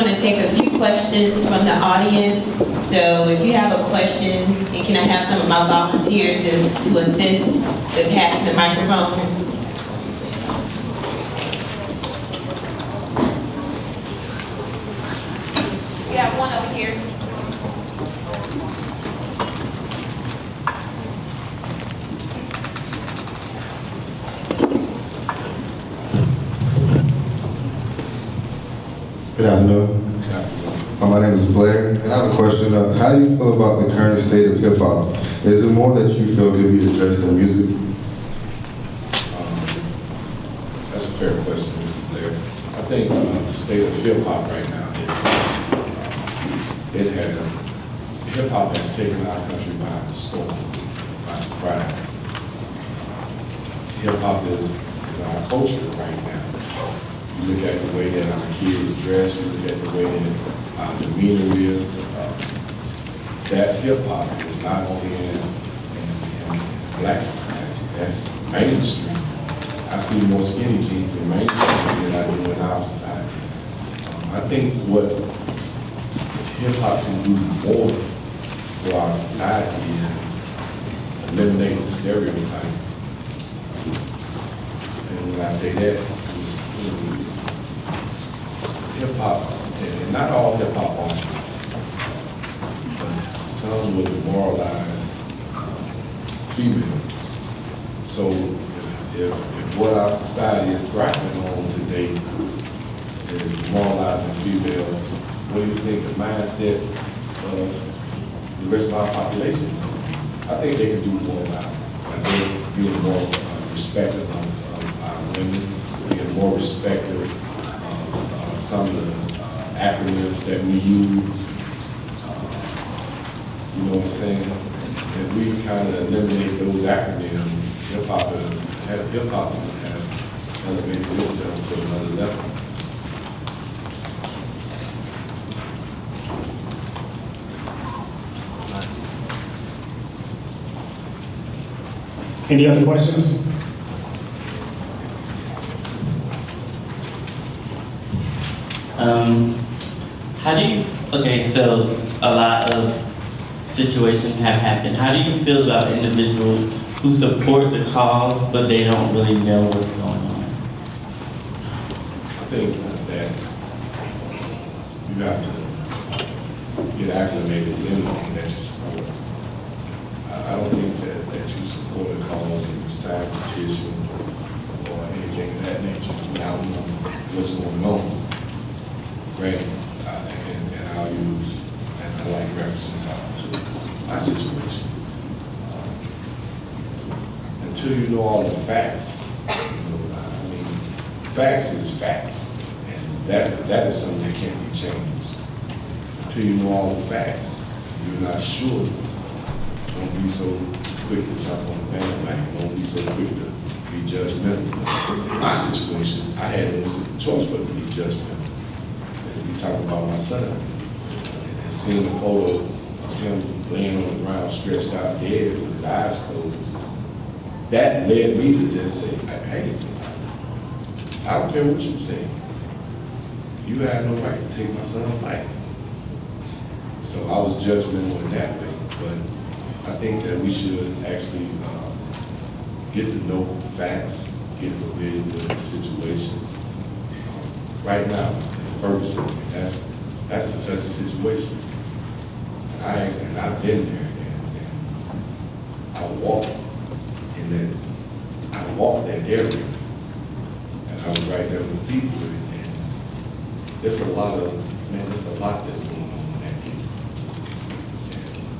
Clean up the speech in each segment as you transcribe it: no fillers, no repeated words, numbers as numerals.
going to take a few questions from the audience. So if you have a question, and can I have some of my volunteers to assist with passing the microphone? We have one over here. Good afternoon. My name is Blair, and I have a question. How do you feel about the current state of hip hop? Is it more that you feel could be addressed in music? That's a fair question, Mr. Blair. I think the state of hip hop right now is, hip hop has taken our country by storm, by surprise. Hip hop is our culture right now. You look at the way that our kids dress, you look at the way that our demeanor is. That's hip hop. It's not only in black society. That's mainstream. I see more skinny jeans in mainstream than I do in our society. I think what hip hop can do more for our society is eliminate the stereotype. And when I say that, hip hop, and not all hip hop artists, but some would demoralize females. So if what our society is grappling on today is demoralizing females, what do you think the mindset of the rest of our population is? I think they can do more about it. By just being more respectful of our women, being more respectful of some of the acronyms that we use. You know what I'm saying? If we kind of eliminate those acronyms, hip-hop will have elevated itself to another level. Any other questions? How do you, okay, so a lot of situations have happened. How do you feel about individuals who support the cause, but they don't really know what's going on? I think that you got to get acclimated with anything that you support. I don't think that you support a cause and you sign petitions or anything of that nature without knowing what's going on. Granted, and I'll use, and I like references to my situation. Until you know all the facts, I mean, facts is facts, and that is something that can't be changed. Until you know all the facts, you're not sure. Don't be so quick to jump on the bandwagon. Don't be so quick to be judgmental. In my situation, I had no choice but to be judgmental. We talking about my son, and seeing the photo of him laying on the ground, stretched out dead with his eyes closed, that led me to just say, hey, I don't care what you say. You have no right to take my son's life. So I was judgmental in that way, but I think that we should actually get to know the facts, get familiar with the situations. Right now, Ferguson, that's a touchy situation. And I've been there, and I walked that area, and I was right there with people, and there's a lot that's going on in that case.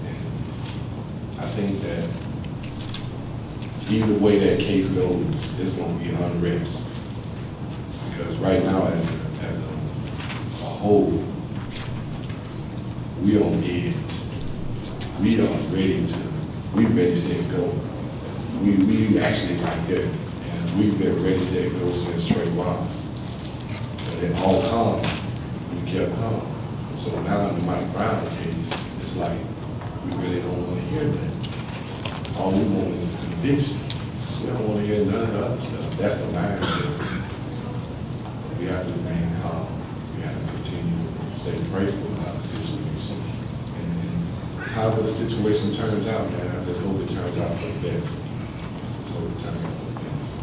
And I think that either way that case goes, it's going to be unrest. Because right now, as a whole, we on edge. We are ready, set, go. We actually right there. And we've been ready, set, go since Trayvon. But then all calm, we kept calm. So now in the Mike Brown case, it's like we really don't want to hear that. All we want is a conviction. We don't want to hear none of the other stuff. That's the mindset. We have to remain calm. We have to continue with this. stay prayerful about the situation. And however the situation turns out, man, I just hope it turns out for the best. Just hope it turns out for the best.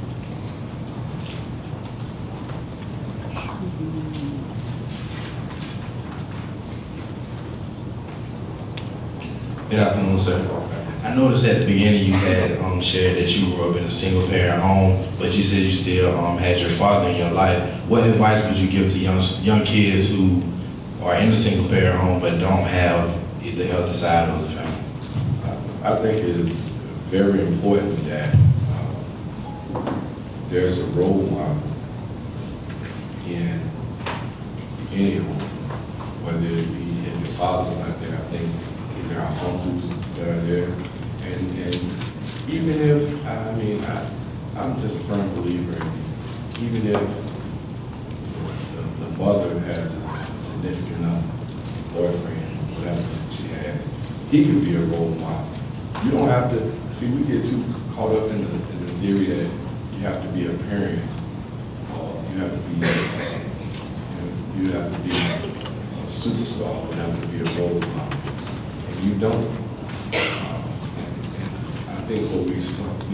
Good afternoon, sir. I noticed at the beginning you had shared that you grew up in a single parent home, but you said you still had your father in your life. What advice would you give to young kids who are in a single parent home but don't have the other side of the family? I think it is very important that there's a role model in any home, whether it be if your father's not there. I think there are uncles that are there, and even if I'm just a firm believer in even if the mother has a significant boyfriend, whatever she has, he can be a role model. You don't have to see. We get too caught up in the theory that you have to be a parent, or you have to be a superstar, or you have to be a role model. You don't. And I think what we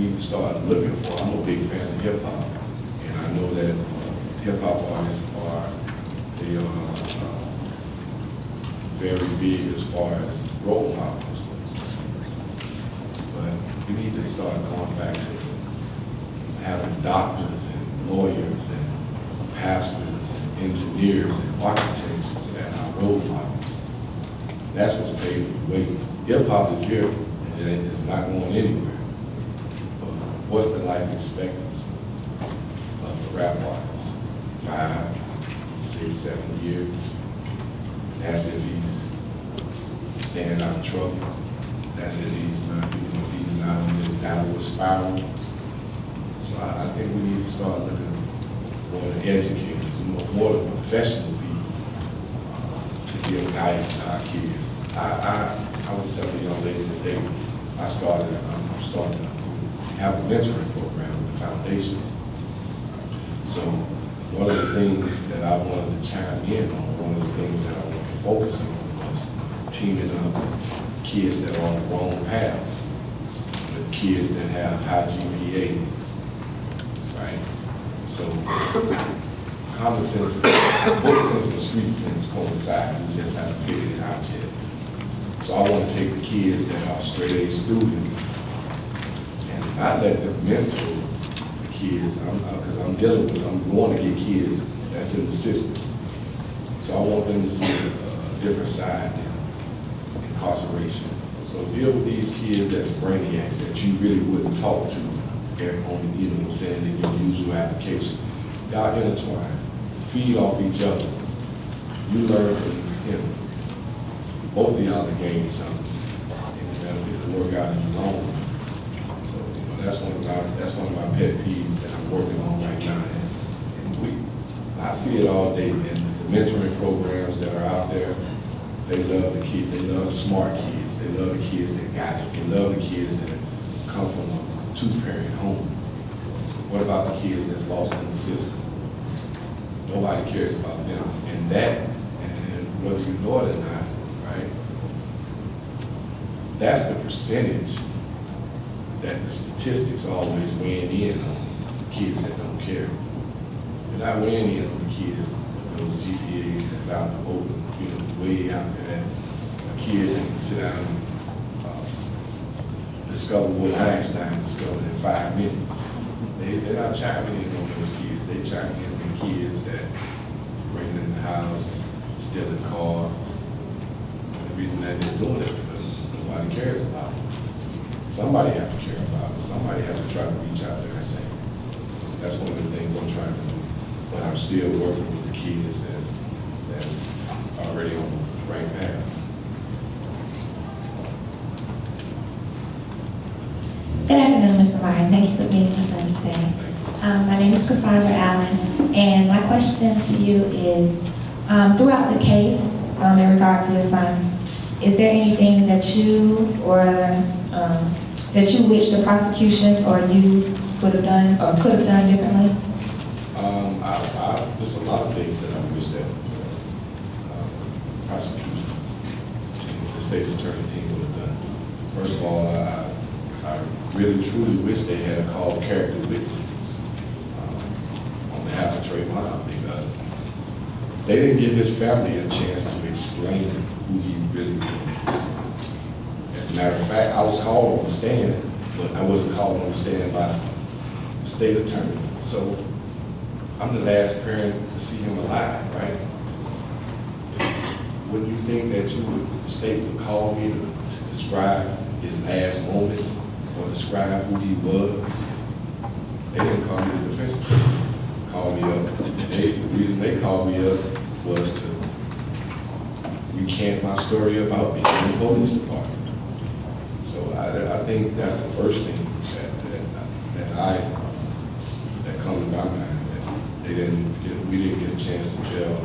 need to start looking for, I'm a big fan of hip hop, and I know that hip hop artists they are very big as far as role models. But we need to start going back to having doctors and lawyers and pastors and engineers and architects as our role models. That's what's paving the way. Hip hop is here, and it's not going anywhere. But what's the life expectancy of a rap artist? 5, 6, 7 years. That's if he's staying out of trouble. That's if he's not on this downward spiral. So I think we need to start looking for the educators, more the professional people, to give guidance to our kids. I was telling a young lady today, I'm starting to have a mentoring program with the foundation. So one of the things that I wanted to chime in on, one of the things that I wanted to focus on was teaming up kids that are on the wrong path with kids that have high GPAs, right? So common sense, both sense and street sense coincide. We just haven't figured it out yet. So I want to take the kids that are straight A students and not let them mentor the kids, because I'm going to get kids that's in the system. So I want them to see a different side than incarceration. So deal with these kids that's brainiacs that you really wouldn't talk to on, you know what I'm saying, in your usual application. Y'all intertwine, feed off each other. You learn from him. Both of y'all are gaining something, and it'll work out in the long run. So that's one of my pet peeves that I'm working on right now. And I see it all day. And the mentoring programs that are out there, they love the kids. They love the smart kids. They love the kids that got it. They love the kids that come from a 2-parent home. What about the kids that's lost in the system? Nobody cares about them. And whether you know it or not, right? That's the percentage that the statistics always weighing in on kids that don't care. They're not weighing in on the kids with those GPAs that's out in the open, you know, way out there. A kid that can sit down and discover what Einstein discovered in 5 minutes. They're not chiming in on those kids. They chiming in on the kids that bring in the house, stealing cars. The reason that they're doing it because nobody cares about it. Somebody has to care about it. Somebody has to try to reach out there and say, that's one of the things I'm trying to do. But I'm still working with the kids that's already on the right path. Good afternoon, Mr. Martin. Thank you for being with us today. My name is Cassandra Allen, and my question to you is, throughout the case, in regards to your son, is there anything that you that you wish the prosecution or you would have done or could have done differently? There's a lot of things that I wish that prosecution team, the state's attorney team would have done. First of all, I really truly wish they had called character witnesses on behalf of Trayvon, because they didn't give his family a chance to explain who he really was. As a matter of fact, I was called on the stand, but I wasn't called on the stand by the state attorney. So I'm the last parent to see him alive, right? Wouldn't you think that the state would call me to describe his last moments or describe who he was? They didn't call me the defense attorney. Called me up. The reason they called me up was to recant my story about being in the police department. So I think that's the first thing that comes to my mind. That we didn't get a chance to tell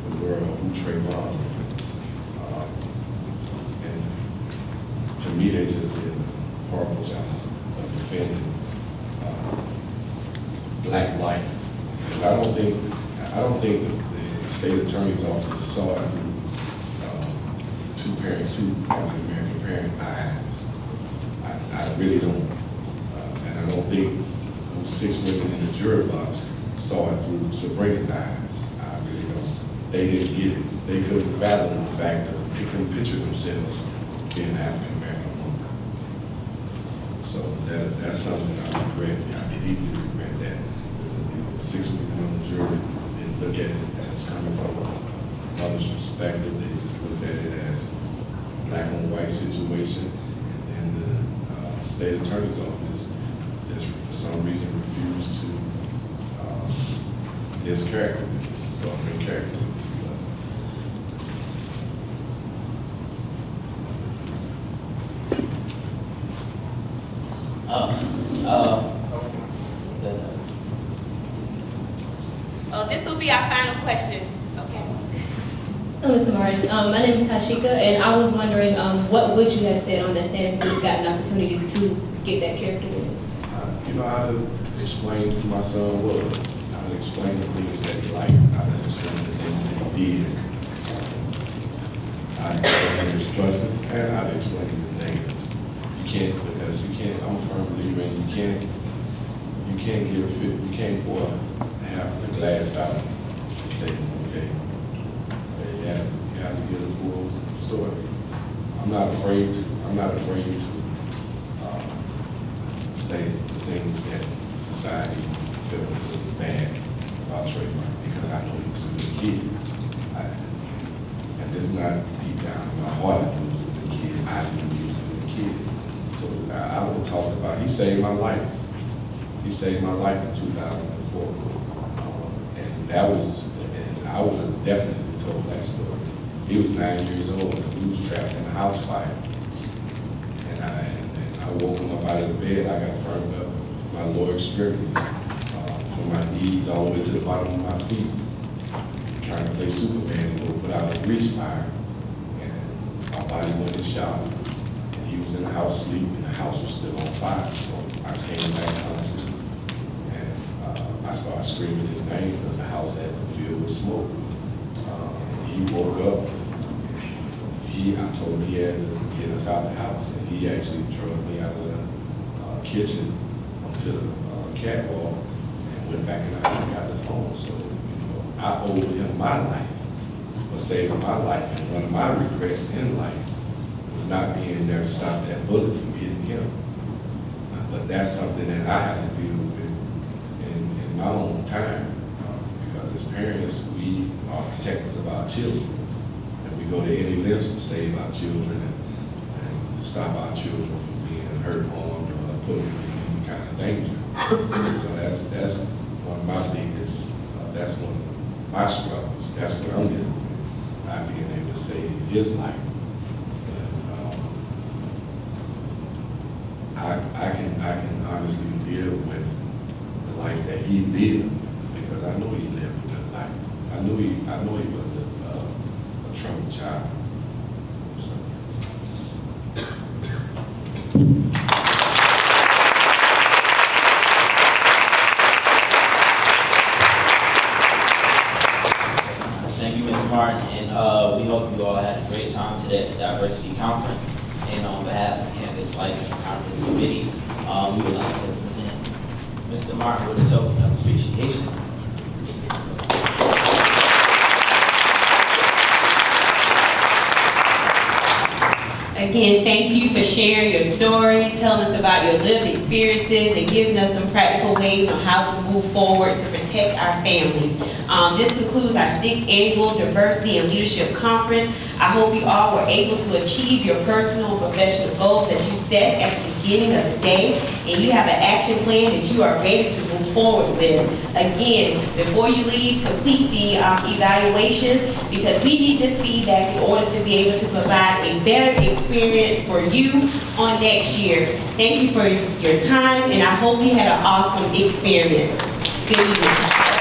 the world who Trayvon was. And to me, they just did a horrible job of defending black life. Because I don't think the state attorney's office saw it through two African-American parent eyes. I really don't. And I don't think those 6 women in the jury box saw it through Sabrina's eyes. I really don't. They didn't get it. They couldn't fathom the fact that they couldn't picture themselves being an African-American woman. So that's something I regret. I deeply regret that. 6 women on the jury didn't look at it as coming from a mother's perspective. They just looked at it as a black on white situation. And the state attorney's office just for some reason refused to his character witnesses or her character witnesses. This will be our final question. Okay. Mr. Martin, my name is Tashika, and I was wondering, what would you have said on that stand if you got an opportunity to get that character witness? I'd have explained who my son was. I'd explain the things that he liked. I'd explain the things that he did. I'd explain his pluses and I'd explain his negatives. I'm a firm believer in you can't pour half the glass out and say, okay, you have to get a full story. I'm not afraid to say the things that society feels is bad about Trayvon, because I know he was a good kid. And this is not deep down in my heart, I knew he was a good kid. I knew he was a good kid. So I would have talked about, he saved my life. He saved my life in 2004. And I would have definitely told that story. He was 9 years old and we was trapped in a house fire. And I woke him up out of the bed. I got burned up with my lower extremities, from my knees all the way to the bottom of my feet, trying to play Superman and go put out a grease fire. And my body went in shock. And he was in the house sleeping, and the house was still on fire. So I came back conscious, and I started screaming his name because the house had been filled with smoke. He woke up. I told him he had to get us out of the house, and he actually drove me out of the kitchen onto the catwalk and went back in the house and got the phone. So, I owed him my life for saving my life, and one of my regrets in life was not being there to stop that bullet from hitting him. But that's something that I have to deal with in my own time, because as parents, we are protectors of our children. Go to any lengths to save our children and to stop our children from being hurt, harmed, or put in any kind of danger. So that's one of my biggest, that's one of my struggles. That's what I'm dealing with, not being able to save his life. But I can honestly deal with the life that he lived, because I know he lived a good life. I know he was a troubled child. So. Thank you, Mr. Martin. And We hope you all had a great time today at the Diversity Conference. And on behalf of the Campus Life Conference Committee, we would like to present Mr. Martin with a token of appreciation. Again, thank you for sharing your story, telling us about your lived experiences, and giving us some practical ways on how to move forward to protect our families. This concludes our 6th Annual Diversity and Leadership Conference. I hope you all were able to achieve your personal and professional goals that you set at the beginning of the day, and you have an action plan that you are ready to move forward with. Again, before you leave, complete the evaluations, because we need this feedback in order to be able to provide a better experience for you on next year. Thank you for your time, and I hope you had an awesome experience. Good evening.